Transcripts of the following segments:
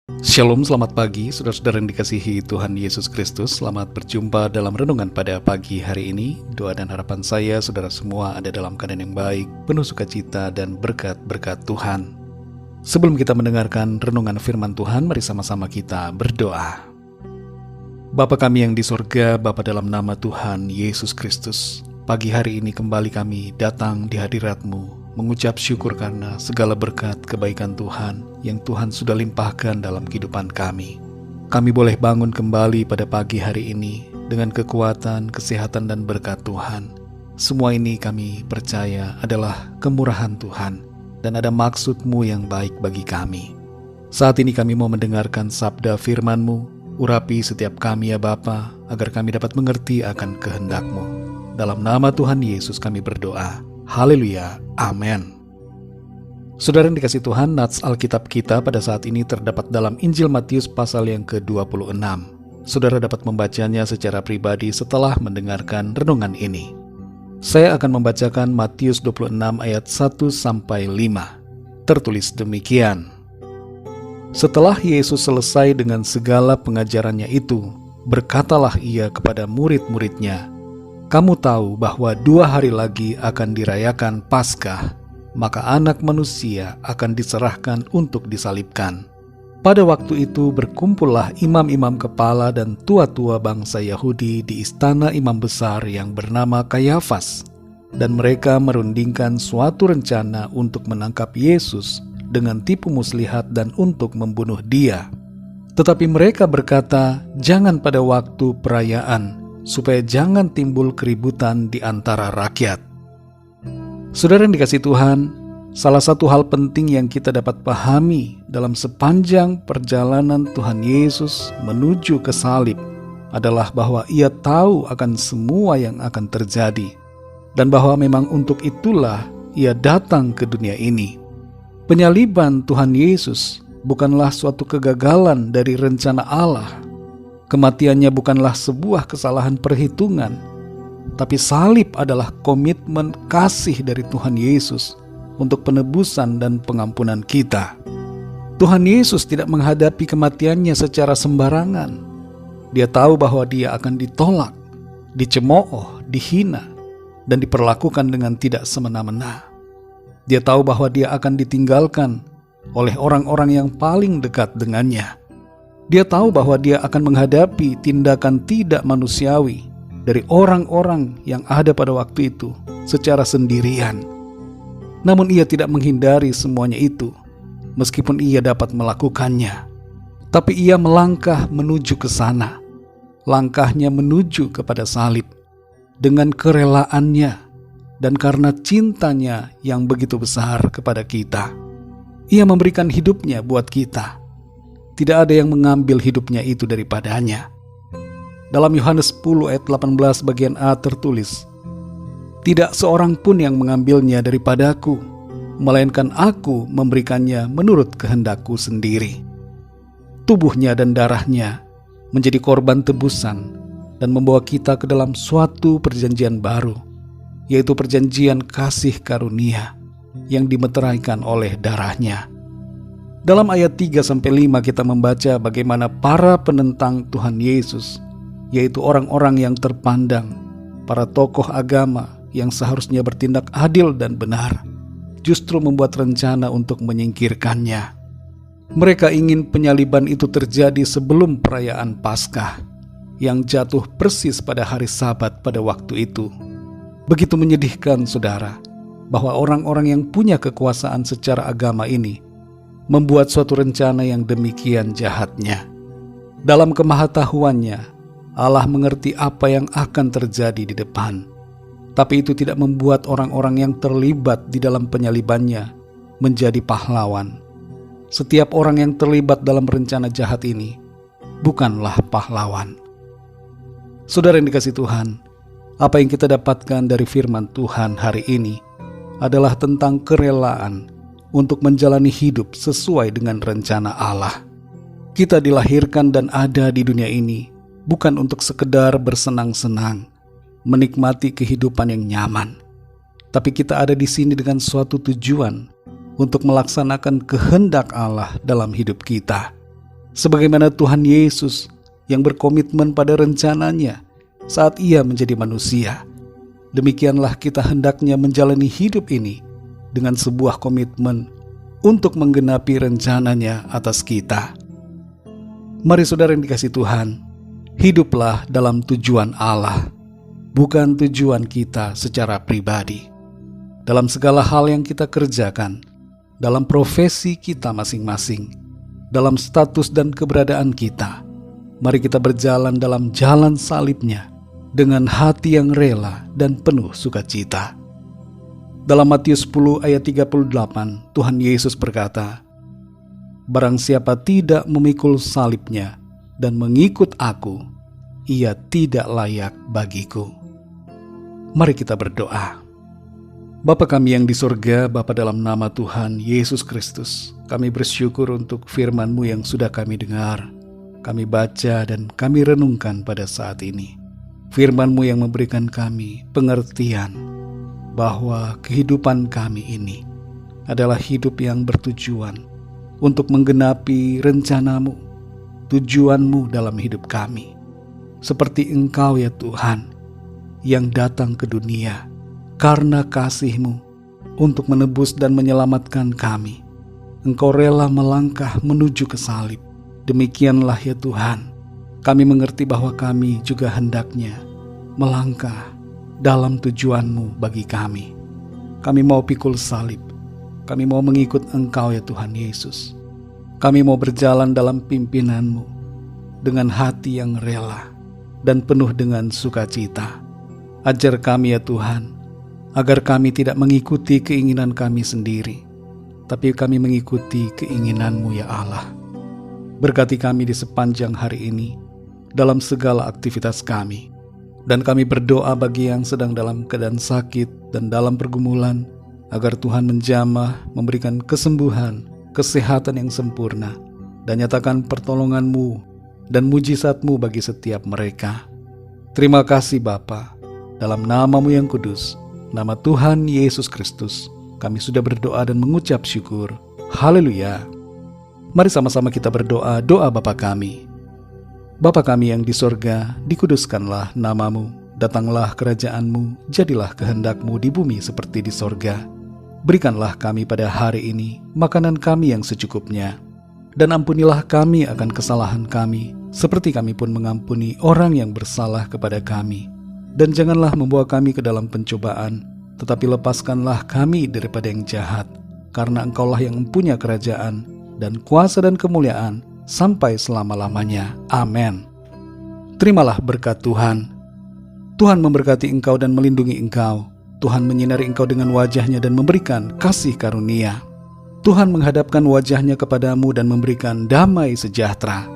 Shalom, selamat pagi, saudara-saudara yang dikasihi Tuhan Yesus Kristus. Selamat berjumpa dalam renungan pada pagi hari ini. Doa dan harapan saya, saudara semua ada dalam keadaan yang baik, penuh sukacita dan berkat-berkat Tuhan. Sebelum kita mendengarkan renungan firman Tuhan, mari sama-sama kita berdoa. Bapa kami yang di surga, Bapa dalam nama Tuhan Yesus Kristus, pagi hari ini kembali kami datang di hadirat-Mu, mengucap syukur karena segala berkat kebaikan Tuhan yang Tuhan sudah limpahkan dalam kehidupan kami. Kami boleh bangun kembali pada pagi hari ini dengan kekuatan, kesehatan, dan berkat Tuhan. Semua ini kami percaya adalah kemurahan Tuhan dan ada maksud-Mu yang baik bagi kami. Saat ini kami mau mendengarkan sabda firman-Mu. Urapi setiap kami ya Bapa, agar kami dapat mengerti akan kehendak-Mu. Dalam nama Tuhan Yesus kami berdoa. Haleluya, amin. Saudara yang dikasih Tuhan, nats Alkitab kita pada saat ini terdapat dalam Injil Matius pasal yang ke-26. Saudara dapat membacanya secara pribadi setelah mendengarkan renungan ini. Saya akan membacakan Matius 26 ayat 1-5. Tertulis demikian. Setelah Yesus selesai dengan segala pengajarannya itu, berkatalah ia kepada murid-muridnya, "Kamu tahu bahwa 2 hari lagi akan dirayakan Paskah, maka Anak Manusia akan diserahkan untuk disalibkan. Pada waktu itu berkumpullah imam-imam kepala dan tua-tua bangsa Yahudi di istana imam besar yang bernama Kayafas, dan mereka merundingkan suatu rencana untuk menangkap Yesus dengan tipu muslihat dan untuk membunuh Dia. Tetapi mereka berkata, jangan pada waktu perayaan, supaya jangan timbul keributan di antara rakyat." Saudara yang dikasih Tuhan, salah satu hal penting yang kita dapat pahami dalam sepanjang perjalanan Tuhan Yesus menuju ke salib adalah bahwa Ia tahu akan semua yang akan terjadi, dan bahwa memang untuk itulah Ia datang ke dunia ini. Penyaliban Tuhan Yesus bukanlah suatu kegagalan dari rencana Allah. Kematiannya bukanlah sebuah kesalahan perhitungan, tapi salib adalah komitmen kasih dari Tuhan Yesus untuk penebusan dan pengampunan kita. Tuhan Yesus tidak menghadapi kematiannya secara sembarangan. Dia tahu bahwa Dia akan ditolak, dicemooh, dihina, dan diperlakukan dengan tidak semena-mena. Dia tahu bahwa Dia akan ditinggalkan oleh orang-orang yang paling dekat dengannya. Dia tahu bahwa Dia akan menghadapi tindakan tidak manusiawi dari orang-orang yang ada pada waktu itu secara sendirian. Namun Ia tidak menghindari semuanya itu, meskipun Ia dapat melakukannya. Tapi Ia melangkah menuju ke sana. Langkahnya menuju kepada salib dengan kerelaannya dan karena cintanya yang begitu besar kepada kita. Ia memberikan hidupnya buat kita. Tidak ada yang mengambil hidupnya itu daripadanya. Dalam Yohanes 10 ayat 18 bagian A tertulis, "Tidak seorang pun yang mengambilnya daripadaku, melainkan aku memberikannya menurut kehendakku sendiri." Tubuhnya dan darahnya menjadi korban tebusan dan membawa kita ke dalam suatu perjanjian baru, yaitu perjanjian kasih karunia yang dimeteraikan oleh darahnya. Dalam ayat 3-5 kita membaca bagaimana para penentang Tuhan Yesus, yaitu orang-orang yang terpandang, para tokoh agama yang seharusnya bertindak adil dan benar, justru membuat rencana untuk menyingkirkannya. Mereka ingin penyaliban itu terjadi sebelum perayaan Paskah, yang jatuh persis pada hari Sabat pada waktu itu. Begitu menyedihkan, saudara, bahwa orang-orang yang punya kekuasaan secara agama ini membuat suatu rencana yang demikian jahatnya. Dalam kemahatauannya, Allah mengerti apa yang akan terjadi di depan. Tapi itu tidak membuat orang-orang yang terlibat di dalam penyalibannya menjadi pahlawan. Setiap orang yang terlibat dalam rencana jahat ini bukanlah pahlawan. Saudara yang dikasih Tuhan, apa yang kita dapatkan dari firman Tuhan hari ini adalah tentang kerelaan untuk menjalani hidup sesuai dengan rencana Allah. Kita dilahirkan dan ada di dunia ini bukan untuk sekedar bersenang-senang, menikmati kehidupan yang nyaman, tapi kita ada di sini dengan suatu tujuan untuk melaksanakan kehendak Allah dalam hidup kita. Sebagaimana Tuhan Yesus yang berkomitmen pada rencananya saat Ia menjadi manusia, demikianlah kita hendaknya menjalani hidup ini dengan sebuah komitmen untuk menggenapi rencananya atas kita. Mari saudara yang dikasihi Tuhan, hiduplah dalam tujuan Allah, bukan tujuan kita secara pribadi. Dalam segala hal yang kita kerjakan, dalam profesi kita masing-masing, dalam status dan keberadaan kita, mari kita berjalan dalam jalan salib-Nya dengan hati yang rela dan penuh sukacita. Dalam Matius 10 ayat 38, Tuhan Yesus berkata, "Barang siapa tidak memikul salib-Nya dan mengikut Aku, ia tidak layak bagiku." Mari kita berdoa. Bapa kami yang di surga, Bapa dalam nama Tuhan Yesus Kristus, kami bersyukur untuk firman-Mu yang sudah kami dengar, kami baca dan kami renungkan pada saat ini. Firman-Mu yang memberikan kami pengertian bahwa kehidupan kami ini adalah hidup yang bertujuan untuk menggenapi rencana-Mu, tujuan-Mu dalam hidup kami. Seperti Engkau ya Tuhan, yang datang ke dunia karena kasih-Mu untuk menebus dan menyelamatkan kami. Engkau rela melangkah menuju ke salib. Demikianlah ya Tuhan, kami mengerti bahwa kami juga hendaknya melangkah dalam tujuan-Mu bagi kami. Kami mau pikul salib. Kami mau mengikut Engkau ya Tuhan Yesus. Kami mau berjalan dalam pimpinan-Mu dengan hati yang rela dan penuh dengan sukacita. Ajar kami ya Tuhan, agar kami tidak mengikuti keinginan kami sendiri, tapi kami mengikuti keinginan-Mu ya Allah. Berkati kami di sepanjang hari ini, dalam segala aktivitas kami. Dan kami berdoa bagi yang sedang dalam keadaan sakit dan dalam pergumulan, agar Tuhan menjamah, memberikan kesembuhan, kesehatan yang sempurna, dan nyatakan pertolongan-Mu dan mujizat-Mu bagi setiap mereka. Terima kasih Bapa, dalam nama-Mu yang kudus, nama Tuhan Yesus Kristus, kami sudah berdoa dan mengucap syukur. Haleluya. Mari sama-sama kita berdoa doa Bapa kami. Bapa kami yang di sorga, dikuduskanlah nama-Mu, datanglah kerajaan-Mu, jadilah kehendak-Mu di bumi seperti di sorga. Berikanlah kami pada hari ini makanan kami yang secukupnya, dan ampunilah kami akan kesalahan kami, seperti kami pun mengampuni orang yang bersalah kepada kami. Dan janganlah membawa kami ke dalam pencobaan, tetapi lepaskanlah kami daripada yang jahat, karena Engkaulah yang mempunyai kerajaan, dan kuasa dan kemuliaan, sampai selama-lamanya. Amin. Terimalah berkat Tuhan. Tuhan memberkati engkau dan melindungi engkau. Tuhan menyinari engkau dengan wajah-Nya dan memberikan kasih karunia. Tuhan menghadapkan wajah-Nya kepadamu dan memberikan damai sejahtera.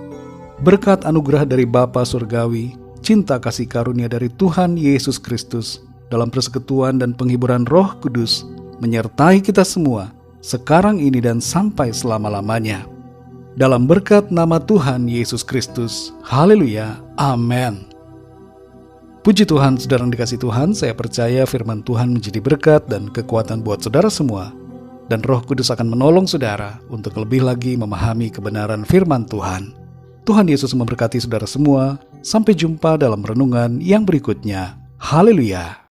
Berkat anugerah dari Bapa Surgawi, cinta kasih karunia dari Tuhan Yesus Kristus, dalam persekutuan dan penghiburan Roh Kudus, menyertai kita semua, sekarang ini dan sampai selama-lamanya. Dalam berkat nama Tuhan Yesus Kristus. Haleluya. Amin. Puji Tuhan, saudara yang dikasihi Tuhan, saya percaya firman Tuhan menjadi berkat dan kekuatan buat saudara semua. Dan Roh Kudus akan menolong saudara untuk lebih lagi memahami kebenaran firman Tuhan. Tuhan Yesus memberkati saudara semua. Sampai jumpa dalam renungan yang berikutnya. Haleluya.